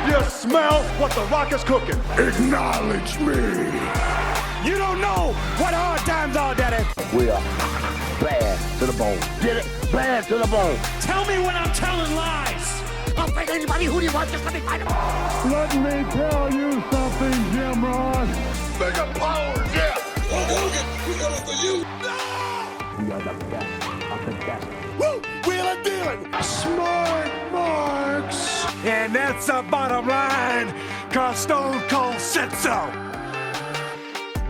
You smell what the Rock is cooking. Acknowledge me. You don't know what hard times are, Daddy. We are bad to the bone. Get it? Bad to the bone. Tell me when I'm telling lies. I'll fight anybody. Who do you want? Just let me fight him. Let me tell you something, Jim Ross. Mega power, yeah. We got it for you. We are the best of the best. Woo! Wheeling, dealing. Smart marks. And that's the bottom line, cause Stone Cold said so.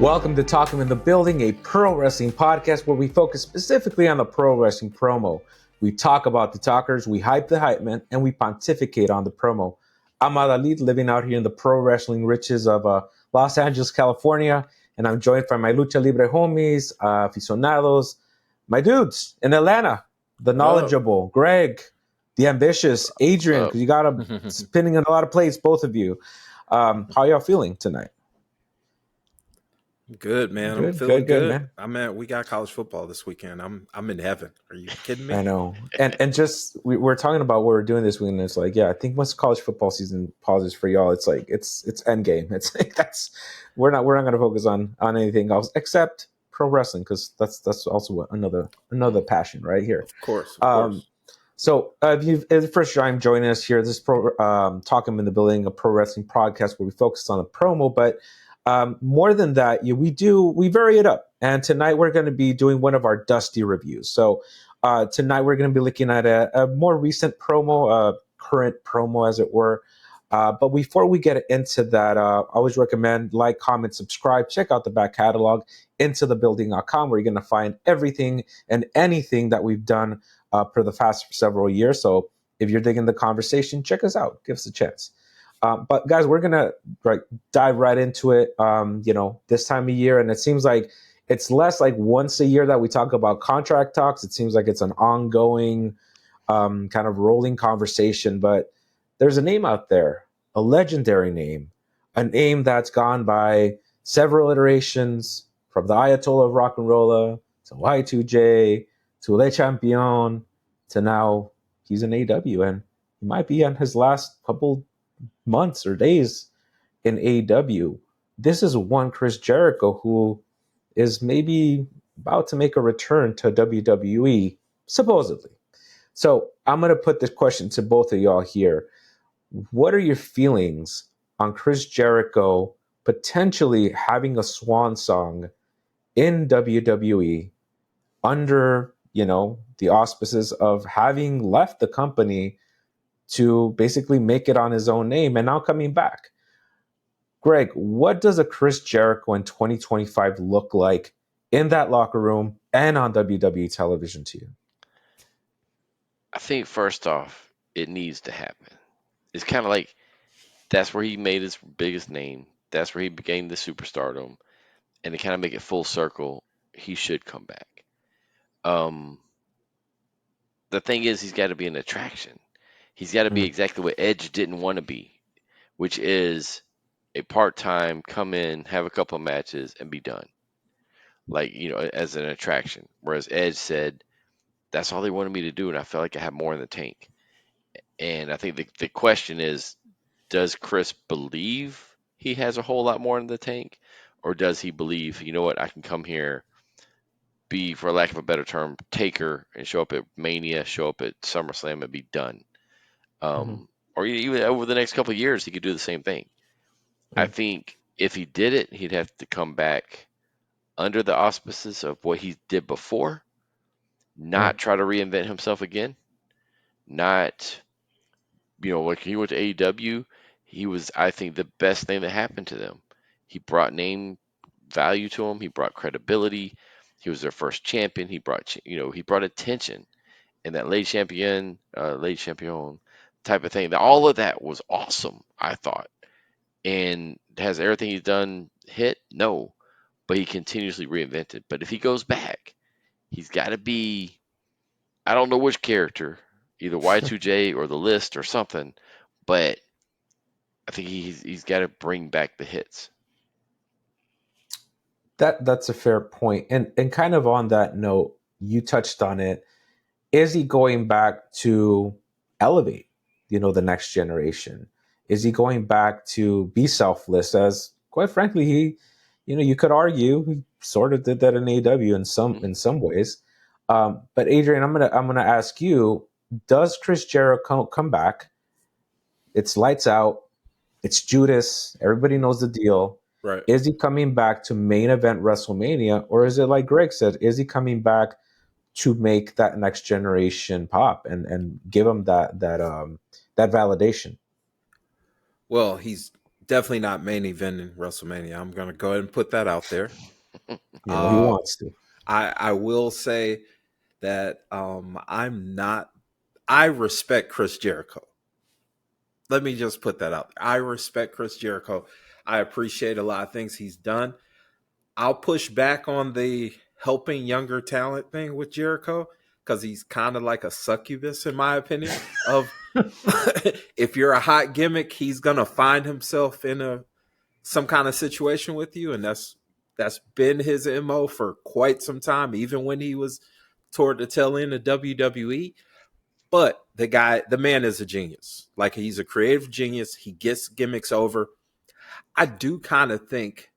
Welcome to Talking in the Building, a pro wrestling podcast where we focus specifically on the pro wrestling promo. We talk about the talkers, we hype the hype men, and we pontificate on the promo. I'm Adalid, living out here in the pro wrestling riches of Los Angeles, California, and I'm joined by my Lucha Libre homies, aficionados, my dudes in Atlanta, the knowledgeable, Greg, the ambitious, Adrian, because you got him spinning in a lot of plates, both of you. How y'all feeling tonight? Good, man. Good, I'm feeling good, man. We got college football this weekend. I'm in heaven. Are you kidding me? I know. And just we're talking about what we're doing this week, and it's like, yeah, I think once college football season pauses for y'all, it's like it's end game. It's like we're not going to focus on anything else except pro wrestling, because that's also another passion right here. Of course. So if the first time joining us here, this is Talking in the Building, a pro wrestling podcast where we focus on the promo, but more than that, we vary it up. And tonight we're going to be doing one of our dusty reviews. So tonight we're going to be looking at a more recent promo, current promo as it were. But before we get into that, I always recommend like, comment, subscribe, check out the back catalog, intothebuilding.com, where you're going to find everything and anything that we've done for the past several years. So if you're digging the conversation, check us out. Give us a chance. But guys, we're gonna dive right into it. This time of year, and it seems like it's less like once a year that we talk about contract talks. It seems like it's an ongoing kind of rolling conversation. But there's a name out there, a legendary name, a name that's gone by several iterations, from the Ayatollah of Rock and Rolla to Y2J to Le Champion to now he's in AEW, and he might be on his last couple months or days in AEW. This is one Chris Jericho who is maybe about to make a return to WWE, supposedly. So I'm going to put this question to both of y'all here. What are your feelings on Chris Jericho potentially having a swan song in WWE under, the auspices of having left the company to basically make it on his own name and now coming back? Greg, what does a Chris Jericho in 2025 look like in that locker room and on WWE television to you? I think first off, it needs to happen. It's kind of like that's where he made his biggest name. That's where he became the superstardom. And to kind of make it full circle, he should come back. The thing is, he's got to be an attraction. He's got to be exactly what Edge didn't want to be, which is a part-time, come in, have a couple of matches, and be done. As an attraction. Whereas Edge said, that's all they wanted me to do, and I felt like I had more in the tank. And I think the question is, does Chris believe he has a whole lot more in the tank? Or does he believe, I can come here, be, for lack of a better term, taker, and show up at Mania, show up at SummerSlam, and be done? Or even over the next couple of years, he could do the same thing. I think if he did it, he'd have to come back under the auspices of what he did before, not try to reinvent himself again, not, like he went to AEW, he was, I think, the best thing that happened to them. He brought name value to them. He brought credibility. He was their first champion. He brought, he brought attention, and that late champion type of thing. All of that was awesome, I thought. And has everything he's done hit? No, but he continuously reinvented. But if he goes back, he's got to be, I don't know which character, either Y2J or the List or something, but I think he's got to bring back the hits. That's a fair point. And kind of on that note, you touched on it. Is he going back to elevate, the next generation? Is he going back to be selfless? As quite frankly, you could argue he sort of did that in AEW in some ways. But Adrian, I'm gonna ask you: does Chris Jericho come back? It's lights out. It's Judas. Everybody knows the deal. Right. Is he coming back to main event WrestleMania, or is it like Greg said? Is he coming back to make that next generation pop and give him that validation? Well, he's definitely not main eventing WrestleMania. I'm going to go ahead and put that out there. He wants to. I will say that I respect Chris Jericho. Let me just put that out there. I respect Chris Jericho. I appreciate a lot of things he's done. I'll push back on the helping younger talent thing with Jericho because he's kind of like a succubus, in my opinion. Of if you're a hot gimmick, he's gonna find himself in some kind of situation with you, and that's been his MO for quite some time, even when he was toward the tail end of WWE. But the man is a genius. Like, he's a creative genius. He gets gimmicks over. I do kind of think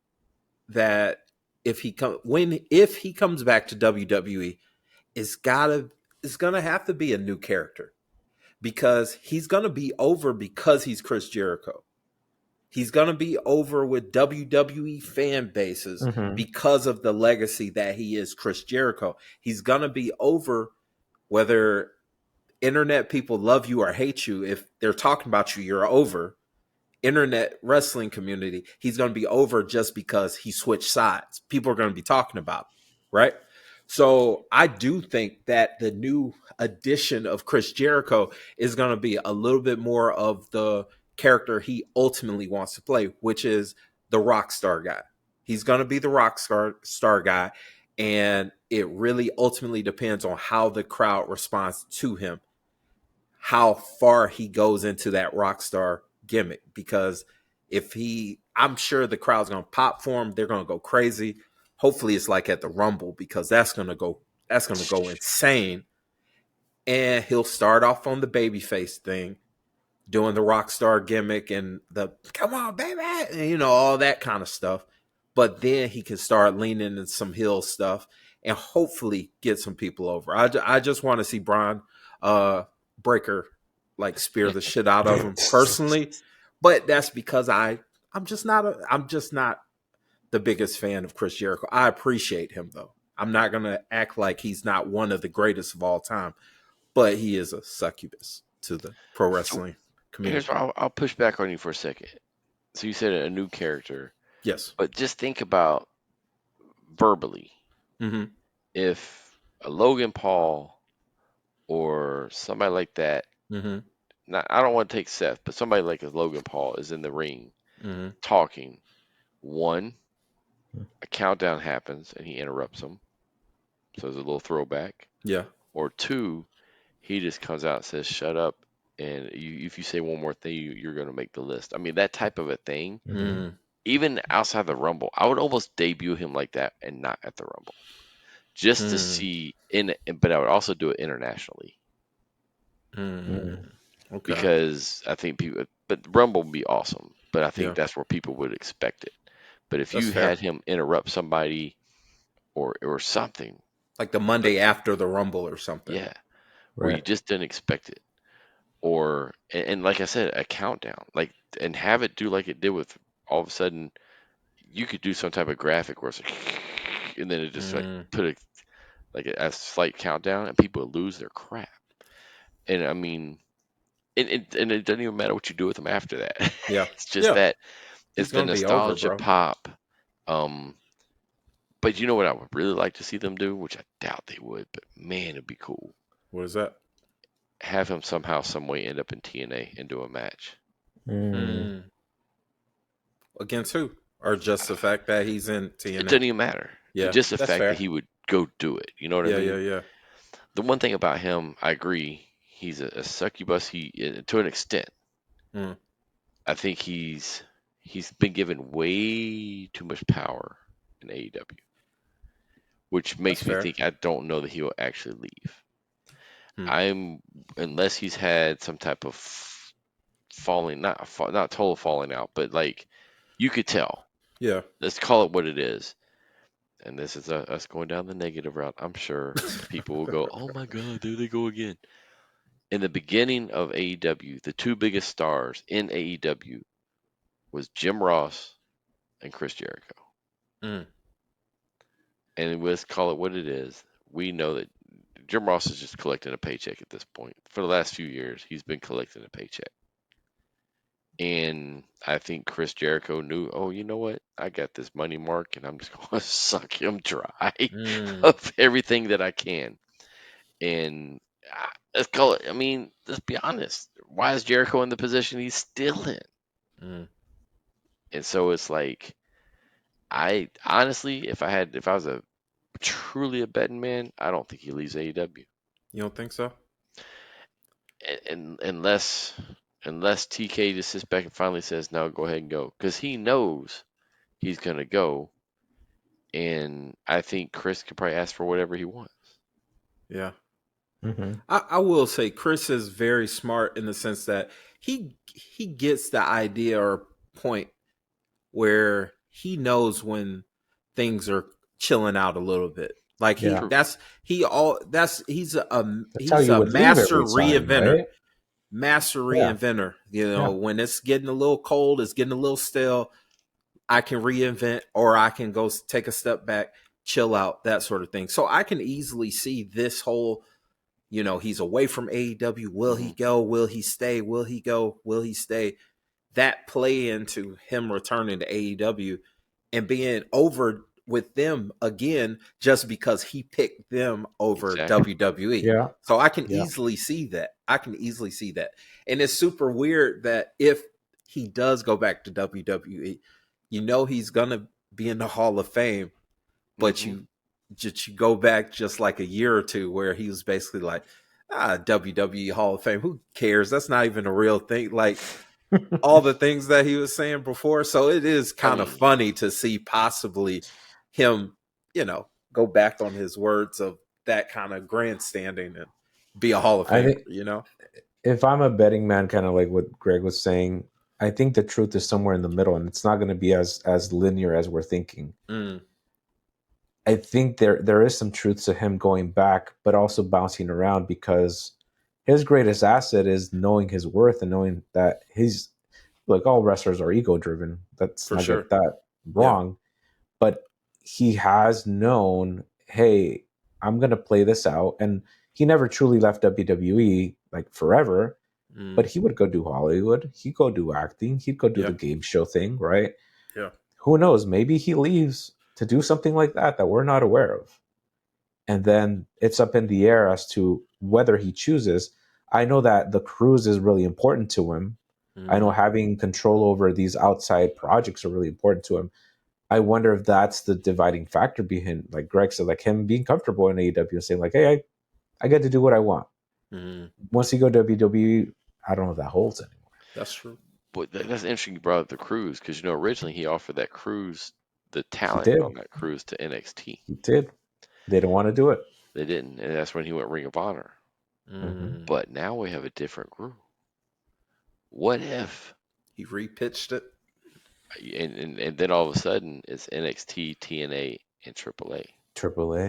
that if he comes back to WWE, it's gonna have to be a new character, because he's gonna be over because he's Chris Jericho. He's gonna be over with WWE fan bases because of the legacy that he is Chris Jericho. He's gonna be over whether internet people love you or hate you. If they're talking about you, you're over. Internet wrestling community, he's going to be over just because he switched sides. People are going to be talking about him, right? So I do think that the new addition of Chris Jericho is going to be a little bit more of the character he ultimately wants to play, which is the rock star guy. He's going to be the rock star guy, and it really ultimately depends on how the crowd responds to him, how far he goes into that rock star gimmick. Because I'm sure the crowd's going to pop for him. They're going to go crazy. Hopefully it's like at the Rumble, because that's going to go insane. And he'll start off on the babyface thing, doing the rock star gimmick and the come on baby, and, all that kind of stuff. But then he can start leaning into some heel stuff and hopefully get some people over. I just want to see Braun Breaker like spear the shit out of him personally, but that's because I'm just not the biggest fan of Chris Jericho. I appreciate him though. I'm not gonna act like he's not one of the greatest of all time, but he is a succubus to the pro wrestling community. Here's where I'll push back on you for a second. So you said a new character, Yes, but just think about verbally. If a Logan Paul or somebody like that, I don't want to take Seth, but somebody like a Logan Paul is in the ring talking. One, a countdown happens and he interrupts them, so there's a little throwback. Yeah. Or two, he just comes out and says, "Shut up," and if you say one more thing, you're going to make the list. I mean, that type of a thing. Even outside the Rumble, I would almost debut him like that and not at the Rumble, just to see but I would also do it internationally. Okay. Because I think but Rumble would be awesome. But I think that's where people would expect it. But if you had him interrupt somebody or something, like the Monday after the Rumble or something, where you just didn't expect it, or and like I said, a countdown, and have it do like it did with all of a sudden, you could do some type of graphic where it's like, and then it just like put a slight countdown, and people would lose their crap. And I mean. And it doesn't even matter what you do with them after that. Yeah. It's just that it's the nostalgia over, pop. But you know what I would really like to see them do, which I doubt they would, but man, it'd be cool. What is that? Have him somehow, some way end up in TNA and do a match. Against who? Or just the fact that he's in TNA? It doesn't even matter. Yeah, just the fact that he would go do it. You know what I mean? Yeah. The one thing about him, I agree. He's a succubus. To an extent. I think he's been given way too much power in AEW, which makes me think I don't know that he will actually leave. Unless he's had some type of not total falling out, but like you could tell. Yeah. Let's call it what it is. And this is us going down the negative route. I'm sure people will go, "Oh my God, there they go again." In the beginning of AEW, the two biggest stars in AEW was Jim Ross and Chris Jericho. Mm. And let's call it what it is. We know that Jim Ross is just collecting a paycheck at this point. For the last few years, he's been collecting a paycheck. And I think Chris Jericho knew, oh, you know what? I got this money mark, and I'm just going to suck him dry of everything that I can. And let's call it, I mean, let's be honest. Why is Jericho in the position he's still in? Mm. And so it's like, I honestly, if I was a truly a betting man, I don't think he leaves AEW. You don't think so? And unless TK just sits back and finally says, "No, go ahead and go," because he knows he's gonna go, and I think Chris could probably ask for whatever he wants. Yeah. Mm-hmm. I will say Chris is very smart in the sense that he gets the idea or point where he knows when things are chilling out a little bit. Like he's how he's you a would leave master every time, reinventor. right? Master Yeah. reinventor. You know, Yeah. when it's getting a little cold, it's getting a little stale, I can reinvent, or I can go take a step back, chill out, that sort of thing. So I can easily see this whole, you know, he's away from AEW. Will he go? Will he stay? Will he go? Will he stay? That play into him returning to AEW and being over with them again just because he picked them over Exactly. WWE. Yeah. So I can Yeah. easily see that. And it's super weird that if he does go back to WWE, you know he's gonna be in the Hall of Fame, but you go back just like a year or two where he was basically like, WWE Hall of Fame, who cares? That's not even a real thing. Like all the things that he was saying before. So it is kind of funny to see possibly him, you know, go back on his words of that kind of grandstanding and be a Hall of I Famer, think you know? if I'm a betting man, kind of like what Greg was saying, I think the truth is somewhere in the middle, and it's not going to be as linear as we're thinking. Mm. I think there is some truth to him going back, but also bouncing around, because his greatest asset is knowing his worth and knowing that he's, like, all wrestlers are ego driven. Let's For not sure. get that wrong. But he has known, hey, I'm going to play this out. And he never truly left WWE like forever, but he would go do Hollywood. He'd go do acting. He'd go do the game show thing, right? Yeah. Who knows? Maybe he leaves to do something like that we're not aware of. And then it's up in the air as to whether he chooses. I know that the cruise is really important to him. I know having control over these outside projects are really important to him. I wonder if that's the dividing factor behind, like Greg said, like him being comfortable in AEW and saying like, hey, I get to do what I want. Once you go to WWE, I don't know if that holds anymore. That's true. But that's interesting you brought up the cruise, because, you know, originally he offered that cruise, the talent did. on that cruise, to NXT. He did. They didn't want to do it. They didn't, and that's when he went Ring of Honor. But now we have a different group. What if he repitched it? And then all of a sudden it's NXT, TNA, and AAA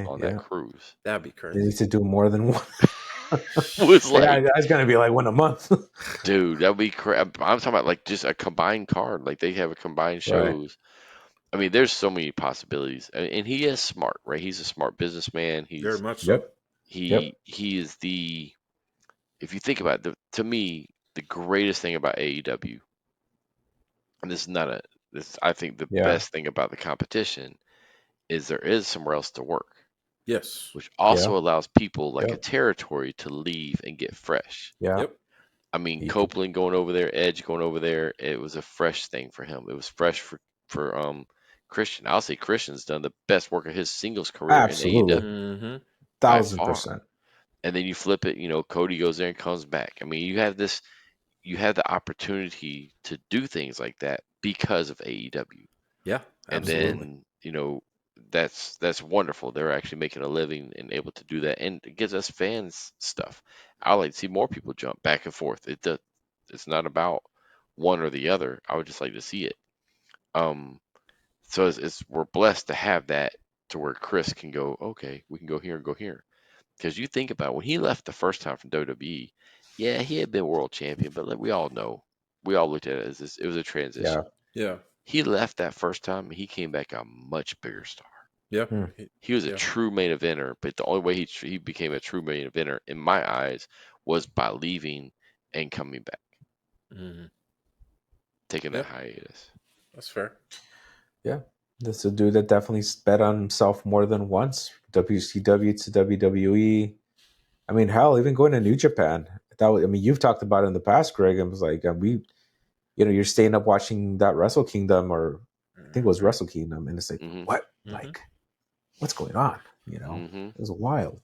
on that cruise. That'd be crazy. They need to do more than one. Was like, that's gonna be like one a month. Dude, that'd be crazy. I'm talking about like just a combined card. Like they have a combined shows. Right. I mean, there's so many possibilities, and he is smart, right? He's a smart businessman. He's very much so. He is the. If you think about it, to me, the greatest thing about AEW, and this is not a. I think the best thing about the competition is there is somewhere else to work. Yes. Which also allows people like a territory to leave and get fresh. Yeah. Yep. I mean, Copeland going over there, Edge going over there, it was a fresh thing for him. It was fresh for Christian. I'll say Christian's done the best work of his singles career in AEW. 1000%. And then you flip it, you know, Cody goes there and comes back. I mean, you have the opportunity to do things like that because of AEW. Yeah, absolutely. And then, you know, that's wonderful. They're actually making a living and able to do that, and it gives us fans stuff. I like to see more people jump back and forth. It's not about one or the other. I would just like to see it. So we're blessed to have that to where Chris can go, okay, we can go here and go here. Because you think about it, when he left the first time from WWE, yeah, he had been world champion, but like we all know, we all looked at it as it was a transition. Yeah. He left that first time and he came back a much bigger star. Yeah. He was a true main eventer, but the only way he became a true main eventer in my eyes was by leaving and coming back. Taking that hiatus. That's fair. Yeah. This is a dude that definitely bet on himself more than once. WCW to WWE. I mean, hell, even going to New Japan. You've talked about it in the past, Greg, and it was like, you're staying up watching that Wrestle Kingdom, or I think it was Wrestle Kingdom, and it's like, what? Like, what's going on? It was wild.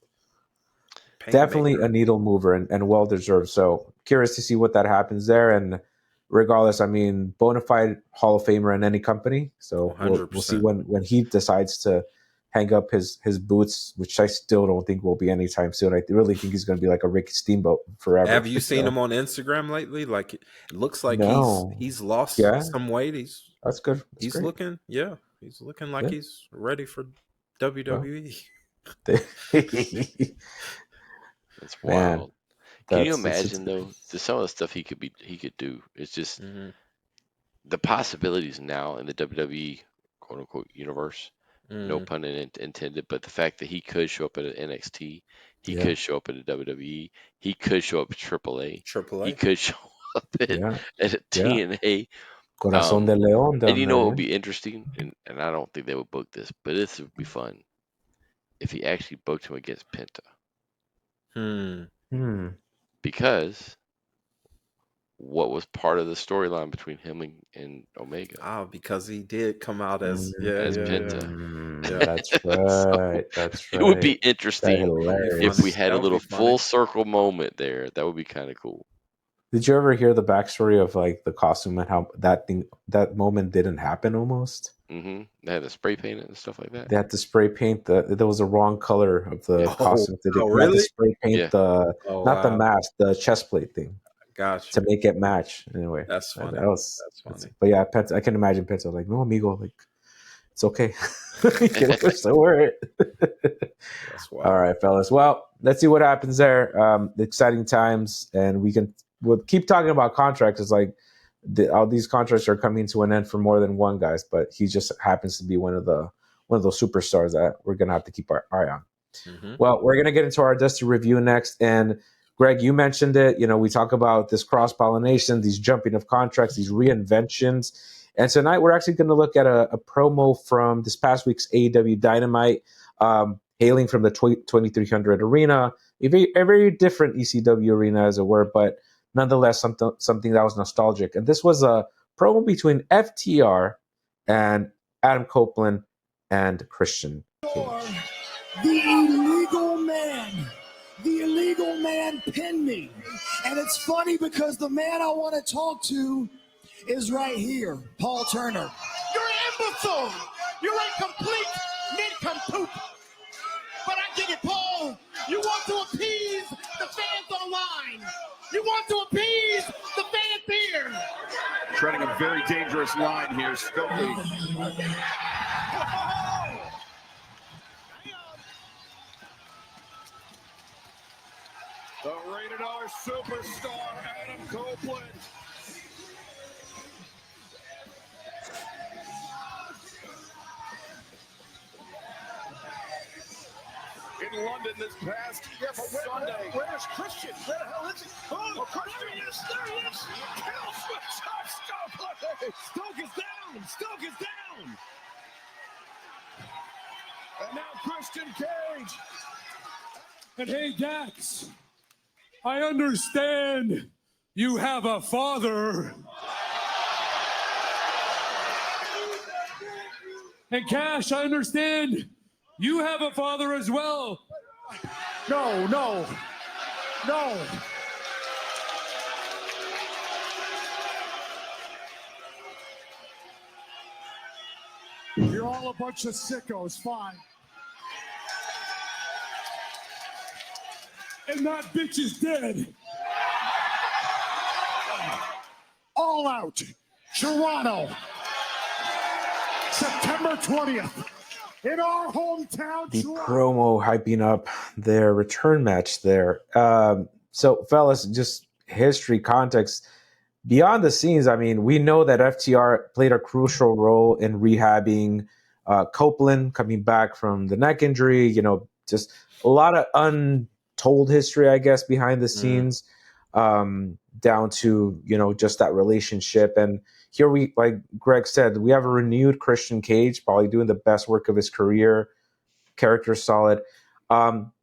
Definitely a needle mover and well deserved. So curious to see what that happens there. And regardless, I mean, bona fide Hall of Famer in any company. So we'll see when he decides to hang up his boots, which I still don't think will be anytime soon. I really think he's going to be like a Ricky Steamboat forever. Have you seen him on Instagram lately? Like, it looks like he's lost some weight. That's good. He's looking like he's ready for WWE. That's wild. Can you imagine though? Some of the stuff he could do. It's just the possibilities now in the WWE quote unquote universe. No pun intended, but the fact that he could show up at an NXT, he could show up at a WWE, he could show up at AAA, he could show up at a TNA. Corazón de León. And you know what would be interesting, and I don't think they would book this, but this would be fun if he actually booked him against Penta. Because what was part of the storyline between him and Omega? Oh, because he did come out as Penta. That's right. That's right. It would be interesting if we had a little full circle moment there. That would be kind of cool. Did you ever hear the backstory of like the costume and how that moment didn't happen almost? They had to spray paint it and stuff like that. They had to spray paint there was a wrong color of the costume. They really? had to spray paint the mask, the chest plate thing. Gotcha. To make it match. Anyway, that's funny. That's funny. But yeah, I can imagine Penta like, no, amigo, like it's okay. So wear it. That's wild. All right, fellas. Well, let's see what happens there. Exciting times, and we'll keep talking about contracts. It's like all these contracts are coming to an end for more than one guys, but he just happens to be one of those superstars that we're gonna have to keep our eye on. Well, we're gonna get into our Dusty review next, and Greg, you mentioned it. We talk about this cross-pollination, these jumping of contracts, these reinventions. And tonight we're actually going to look at a promo from this past week's AEW Dynamite, hailing from the 2300 arena, a very different ECW arena as it were, but nonetheless something that was nostalgic. And this was a promo between FTR and Adam Copeland and Christian Cage. The illegal man. The illegal man pinned me. And it's funny because the man I want to talk to is right here, Paul Turner. You're an imbecile. You're a complete nincompoop. But I get it, Paul. You want to appease the fans online. You want to appease the fans here. Treading a very dangerous line here, Stokely. The rated R superstar, Adam Copeland. In London this past Sunday. Where's Christian? Where the hell is he? Oh, Christian. There he is. There he is. Kill switch off Stokely. Stoke is down. Stoke is down. And now Christian Cage. And hey, Dax, I understand you have a father. And Cash, I understand you have a father as well. No. You're all a bunch of sickos, fine. And that bitch is dead. All Out, Toronto, September 20th, in our hometown. The Toronto. promo hyping up their return match there. So, fellas, just history context. Beyond the scenes, I mean, we know that FTR played a crucial role in rehabbing Copeland coming back from the neck injury. You know, just a lot of untold history, I guess, behind the scenes, down to, you know, just that relationship. And here we, like Greg said, we have a renewed Christian Cage, probably doing the best work of his career. Character solid.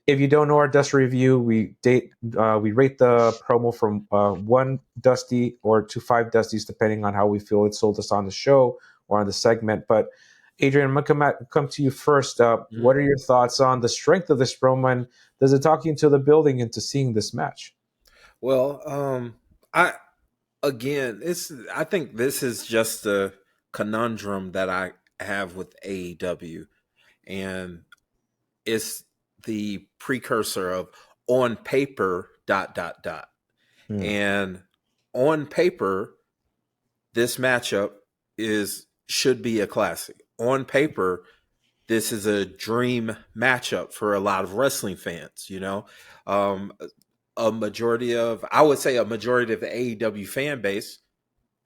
If you don't know our Dust review, we rate the promo from 1 Dusty or to 5 Dusties, depending on how we feel it sold us on the show or on the segment. But Adrian, I'm gonna come to you first. What are your thoughts on the strength of this promo, and does it talk you into the building into seeing this match? Well, I think this is just a conundrum that I have with AEW, and it's the precursor of on paper ... And on paper, this matchup should be a classic. On paper, this is a dream matchup for a lot of wrestling fans, you know. A majority of the AEW fan base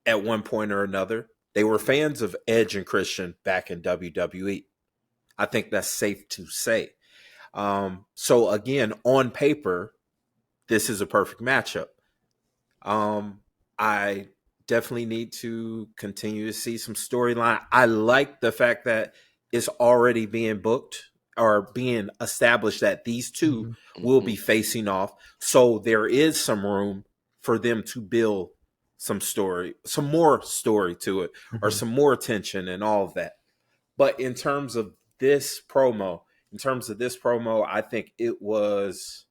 at one point or another, they were fans of Edge and Christian back in WWE. I think that's safe to say. So again, on paper, this is a perfect matchup. I definitely need to continue to see some storyline. I like the fact that it's already being booked or being established that these two will be facing off. So there is some room for them to build some more story to it, or some more tension and all of that. But in terms of this promo, I think it was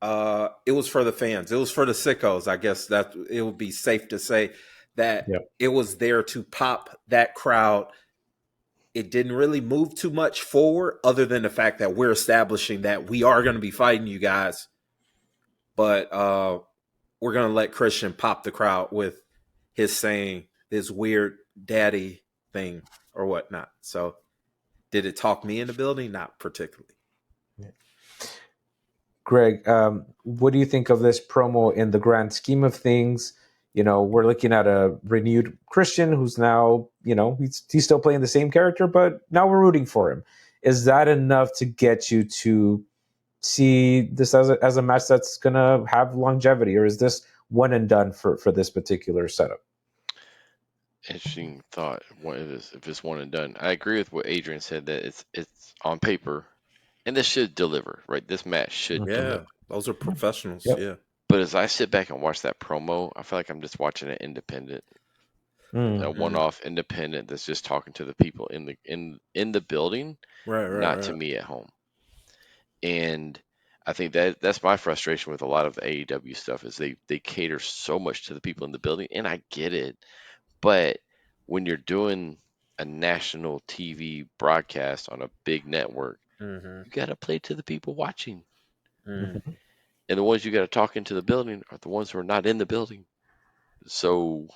for the fans. It was for the sickos. I guess that it would be safe to say that it was there to pop that crowd. It didn't really move too much forward, other than the fact that we're establishing that we are going to be fighting you guys. But we're going to let Christian pop the crowd with his saying this weird daddy thing or whatnot. So did it talk me in the building? Not particularly. Greg, what do you think of this promo in the grand scheme of things? You know, we're looking at a renewed Christian who's now, you know, he's still playing the same character, but now we're rooting for him. Is that enough to get you to see this as a match that's going to have longevity, or is this one and done for this particular setup? Interesting thought. If it's one and done, I agree with what Adrian said, that it's on paper, and this should deliver, right? This match should deliver. Those are professionals. Yep. Yeah. But as I sit back and watch that promo, I feel like I'm just watching an independent, a one-off independent that's just talking to the people in the building, not to me at home. And I think that's my frustration with a lot of the AEW stuff, is they cater so much to the people in the building, and I get it. But when you're doing a national TV broadcast on a big network, you got to play to the people watching. And the ones you got to talk into the building are the ones who are not in the building. So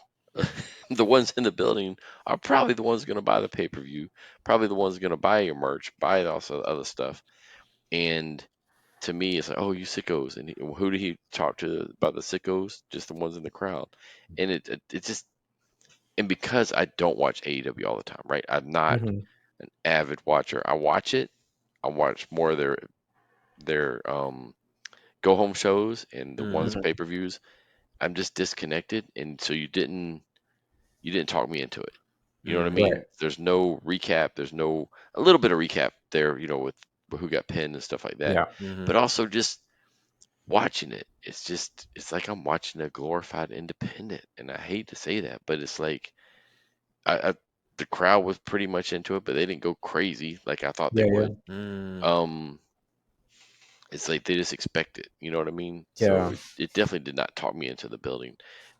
the ones in the building are probably the ones going to buy the pay-per-view, probably the ones going to buy your merch, buy also other stuff. And to me, it's like, oh, you sickos. And who did he talk to about the sickos? Just the ones in the crowd. And it just, and because I don't watch AEW all the time, right? I'm not an avid watcher. I watch it. I watch more of their go home shows and the ones pay-per-views. I'm just disconnected, and so you didn't talk me into it. You know what I mean? Right. There's no recap. There's a little bit of recap there, you know, with who got pinned and stuff like that. But also just watching it, it's like I'm watching a glorified independent, and I hate to say that, but it's like the crowd was pretty much into it, but they didn't go crazy like I thought they would. It's like they just expect it. You know what I mean? Yeah. So it definitely did not talk me into the building.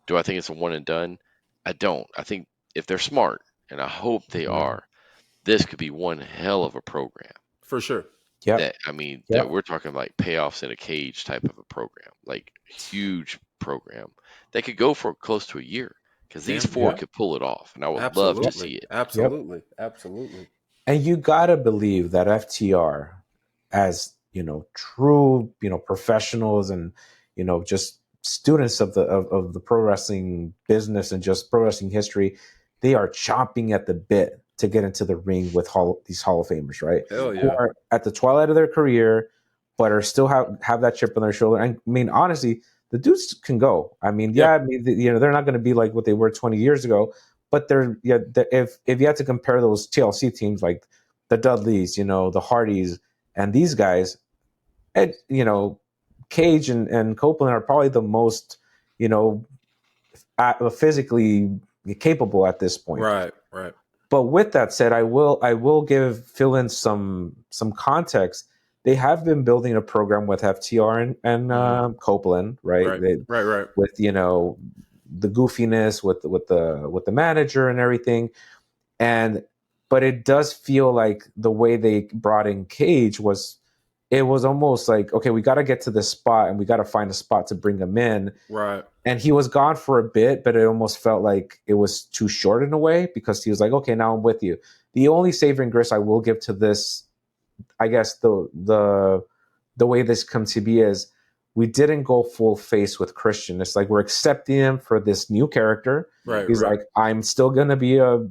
Do I think it's a one and done? I don't. I think if they're smart, and I hope they are, this could be one hell of a program. For sure. Yeah. That we're talking like payoffs in a cage type of a program, like huge program that could go for close to a year because these Damn four near. could pull it off, and I would love to see Absolutely. it. Absolutely. Absolutely. And you gotta believe that FTR, as true professionals and just students of the pro wrestling business and just pro wrestling history, they are chomping at the bit to get into the ring with these Hall of Famers, right? Hell Who yeah. are at the twilight of their career, but are still have that chip on their shoulder. And I mean, honestly, the dudes can go. I mean, Yeah. I mean, they're not going to be like what they were 20 years ago, but if you had to compare those TLC teams like the Dudleys, the Hardys, and these guys, and Cage and Copeland are probably the most physically capable at this point. Right. But with that said, I will fill in some context. They have been building a program with FTR and Copeland, right? Right. With the goofiness with the manager and everything, but it does feel like the way they brought in Cage was almost like, okay, we got to get to this spot and we got to find a spot to bring him in. Right. And he was gone for a bit, but it almost felt like it was too short in a way because he was like, okay, now I'm with you. The only saving grace I will give to this, I guess the way this comes to be is we didn't go full face with Christian. It's like we're accepting him for this new character. Right. He's like, I'm still gonna be a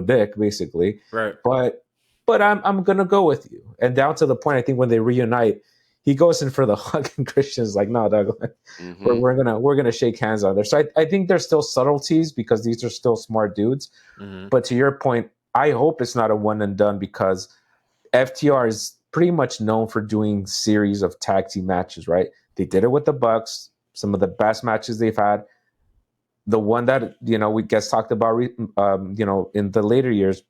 dick, basically. Right. But I'm gonna go with you. And down to the point, I think when they reunite, he goes in for the hug, and Christian's like, "No, Doug, we're gonna shake hands on there." So I think there's still subtleties because these are still smart dudes. Mm-hmm. But to your point, I hope it's not a one and done because FTR is pretty much known for doing series of tag team matches. Right? They did it with the Bucks. Some of the best matches they've had. The one that we gets talked about, in the later years,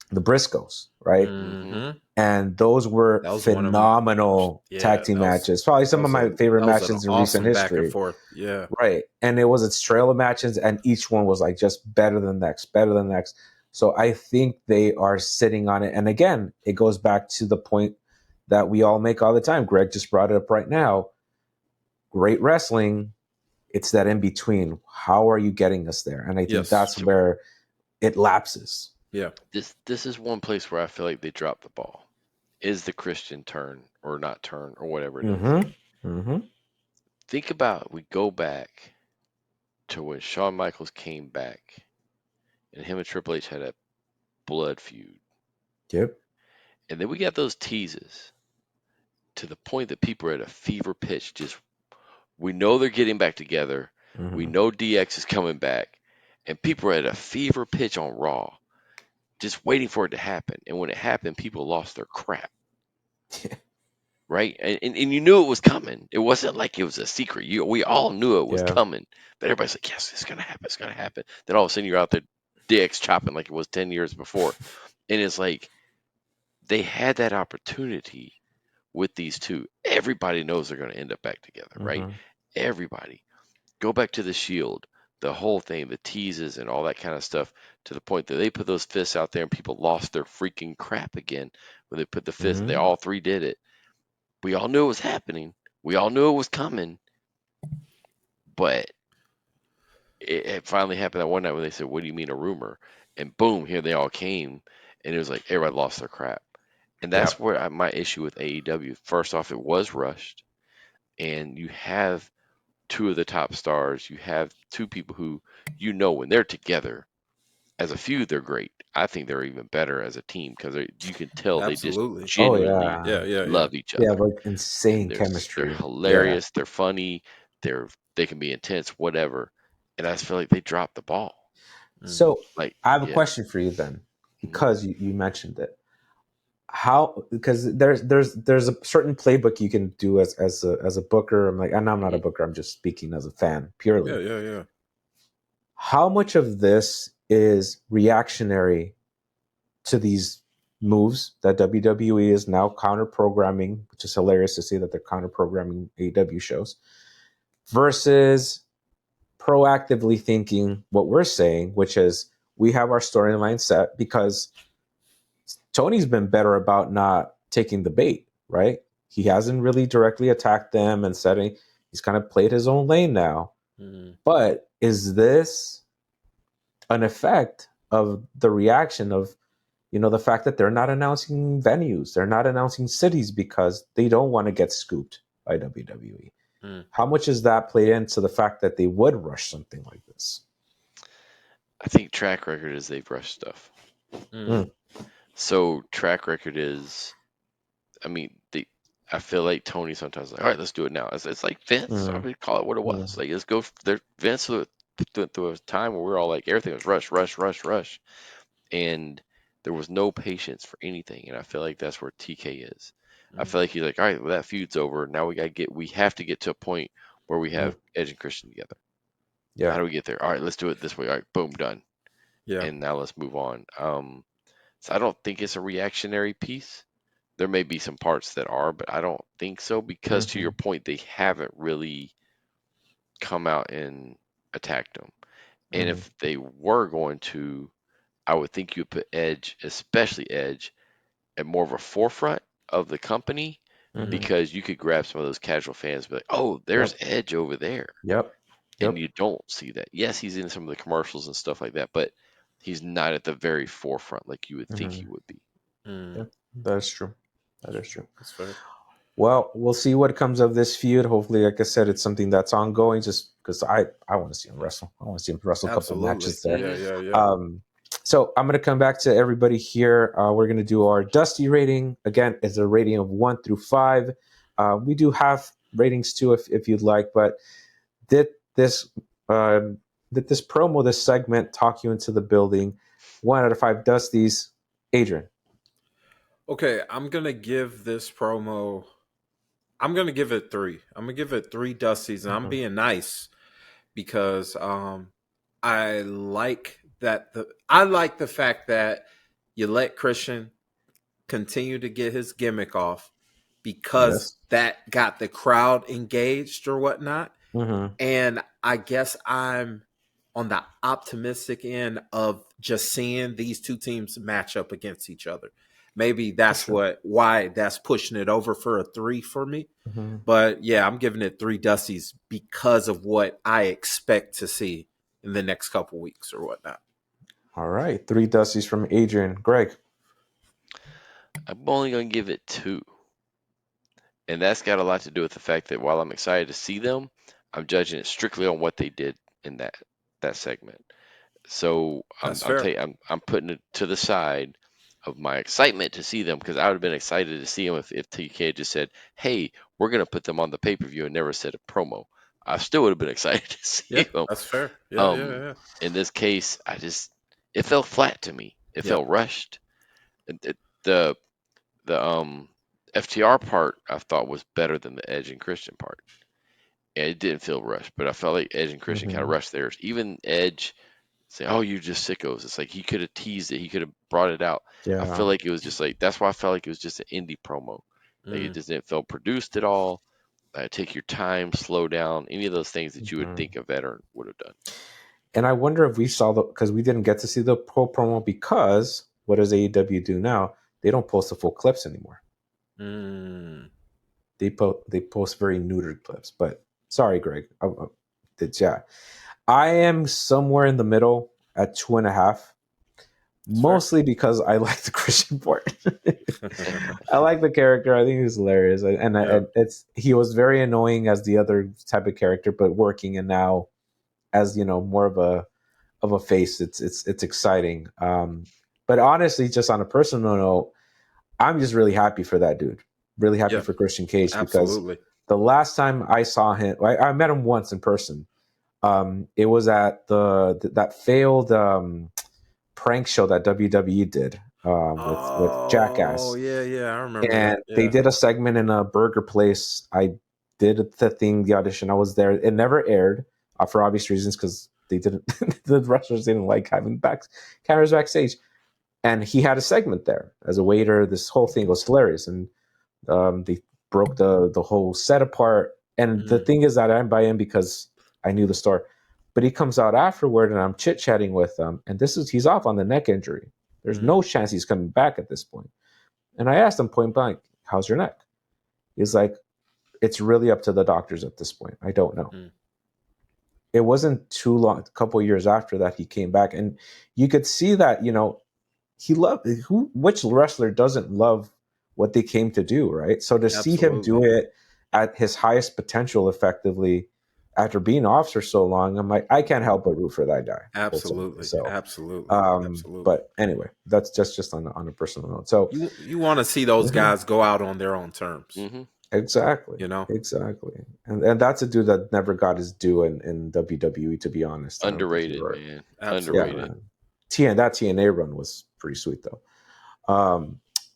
the Briscoes, right? Mm-hmm. And those were phenomenal tag team matches. Probably some of my favorite matches in recent history. Back and forth. Yeah. Right. And it was a trail of matches, and each one was like just better than the next. So I think they are sitting on it. And again, it goes back to the point that we all make all the time. Greg just brought it up right now. Great wrestling, it's that in between. How are you getting us there? And I think that's where it lapses. Yeah. This is one place where I feel like they dropped the ball. Is the Christian turn or not turn or whatever it is. Mm-hmm. Think about, we go back to when Shawn Michaels came back and him and Triple H had a blood feud. Yep. And then we got those teases to the point that people are at a fever pitch. We know they're getting back together. Mm-hmm. We know DX is coming back. And people are at a fever pitch on Raw, just waiting for it to happen. And when it happened, people lost their crap. Right? And you knew it was coming. It wasn't like it was a secret. We all knew it was coming. But everybody's like, yes, it's going to happen. It's going to happen. Then all of a sudden you're out there DX chopping like it was 10 years before. And it's like they had that opportunity with these two. Everybody knows they're going to end up back together, right? Everybody. Go back to the Shield, the whole thing, the teases and all that kind of stuff, to the point that they put those fists out there and people lost their freaking crap again when they put the fist. They all three did it. We all knew it was happening. We all knew it was coming. But it finally happened that one night when they said, "What do you mean a rumor?" And boom, here they all came. And it was like everybody lost their crap. And that's where my issue with AEW. First off, it was rushed. And you have two of the top stars. You have two people who, when they're together, as a feud, they're great. I think they're even better as a team because you can tell they just genuinely love each other. Yeah, like insane chemistry. They're hilarious. They're funny. They can be intense, whatever. And I just feel like they dropped the ball. So I have a question for you then, because you mentioned it. Because there's a certain playbook you can do as a booker. I'm like, and I'm not a booker. I'm just speaking as a fan purely. Yeah. How much of this is reactionary to these moves that WWE is now counter-programming, which is hilarious to see that they're counter-programming AEW shows, versus proactively thinking what we're saying, which is we have our storyline set because Tony's been better about not taking the bait, right? He hasn't really directly attacked them and setting. He's kind of played his own lane now. But is this an effect of the reaction of, the fact that they're not announcing venues, they're not announcing cities because they don't want to get scooped by WWE? How much is that played into the fact that they would rush something like this? I think track record is they've rushed stuff. So track record is, I mean, I feel like Tony sometimes like, all right, let's do it now. It's like Vince. I would call it what it was. Like, let's go. Vince went through a time where we were all like, everything was rush, rush, rush, rush, and there was no patience for anything. And I feel like that's where TK is. I feel like he's like, all right, well, that feud's over. Now we have to get to a point where we have Edge and Christian together. Yeah. How do we get there? All right, let's do it this way. All right, boom, done. Yeah. And now let's move on. So I don't think it's a reactionary piece. There may be some parts that are, but I don't think so because to your point, they haven't really come out and attacked them. And if they were going to, I would think you would put Edge, especially Edge, at more of a forefront of the company because you could grab some of those casual fans and be like, oh, there's Edge over there. Yep. And you don't see that. Yes, he's in some of the commercials and stuff like that, but he's not at the very forefront like you would think he would be. Yeah, that is true. That is true. That's fair. Well, we'll see what comes of this feud. Hopefully, like I said, it's something that's ongoing just because I want to see him wrestle. I want to see him wrestle a couple matches there. Yeah. So I'm going to come back to everybody here. We're going to do our Dusty rating. Again, it's a rating of 1 through 5. We do have ratings too if you'd like, but did this promo, this segment, talk you into the building? 1 out of 5 Dusties. Adrian. Okay, I'm going to give this promo, I'm going to give it 3. I'm going to give it 3 Dusties, and I'm being nice because I like the fact that you let Christian continue to get his gimmick off because that got the crowd engaged or whatnot. And I guess I'm on the optimistic end of just seeing these two teams match up against each other. Maybe that's why that's pushing it over for a 3 for me. But yeah, I'm giving it 3 Dusties because of what I expect to see in the next couple weeks or whatnot. All right, 3 Dusties from Adrian. Greg. I'm only going to give it 2. And that's got a lot to do with the fact that while I'm excited to see them, I'm judging it strictly on what they did in that segment. So I'm putting it to the side of my excitement to see them because I would have been excited to see them if TK just said, hey, we're going to put them on the pay-per-view and never said a promo. I still would have been excited to see them. That's fair. Yeah. In this case, it felt flat to me. It felt rushed. The FTR part I thought was better than the Edge and Christian part. And it didn't feel rushed, but I felt like Edge and Christian kind of rushed theirs. Even Edge saying, oh, you're just sickos. It's like he could have teased it. He could have brought it out. Yeah. I feel like it was just like, that's why I felt like it was just an indie promo. Like it just didn't feel produced at all. Take your time, slow down, any of those things that you would think a veteran would have done. And I wonder if we saw because we didn't get to see the promo because what does AEW do now? They don't post the full clips anymore. They post very neutered clips. But sorry, Greg. I am somewhere in the middle at 2.5. Mostly because I like the Christian part. I like the character. I think he's hilarious, he was very annoying as the other type of character, but working, and now as more of a face, it's exciting. But honestly, just on a personal note, I'm just really happy for that dude. Really happy for Christian Cage because the last time I saw him, I met him once in person. It was at that failed prank show that WWE did with Jackass. Oh, yeah, I remember. And they did a segment in a burger place. I did the audition. I was there. It never aired for obvious reasons because they didn't. The wrestlers didn't like having cameras backstage. And he had a segment there as a waiter. This whole thing was hilarious, and they broke the whole set apart. And the thing is that I didn't buy in because I knew the story. But he comes out afterward, and I'm chit-chatting with him, and he's off on the neck injury. There's no chance he's coming back at this point. And I asked him point blank, how's your neck? He's like, it's really up to the doctors at this point. I don't know. it wasn't too long, a couple of years after that, he came back, and you could see that, he loved which wrestler doesn't love what they came to do, right? So to see him do it at his highest potential effectively after being off for so long, I'm like, I can't help but root for that guy. Absolutely. So, Absolutely. But anyway, that's just on a personal note. So you want to see those guys go out on their own terms. Mm-hmm. Exactly. Exactly. And that's a dude that never got his due in WWE, to be honest. Underrated, man. Absolutely. Underrated. Yeah, man. That TNA run was pretty sweet though.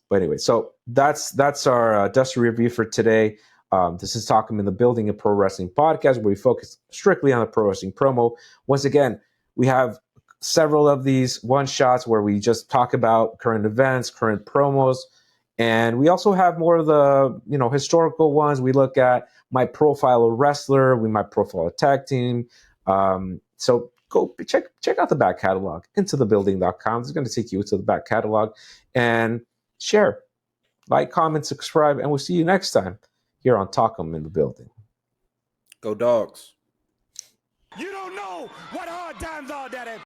But anyway, so that's our Dusty review for today. This is Talking in the Building, a pro wrestling podcast where we focus strictly on the pro wrestling promo. Once again, we have several of these one shots where we just talk about current events, current promos, and we also have more of the historical ones. We look at my profile a wrestler, we might profile a tag team. So go check out the back catalog, intothebuilding.com. It's going to take you to the back catalog, and share, like, comment, subscribe, and we'll see you next time here on Talk 'em in the Building. Go Dogs. You don't know what hard times are, Daddy.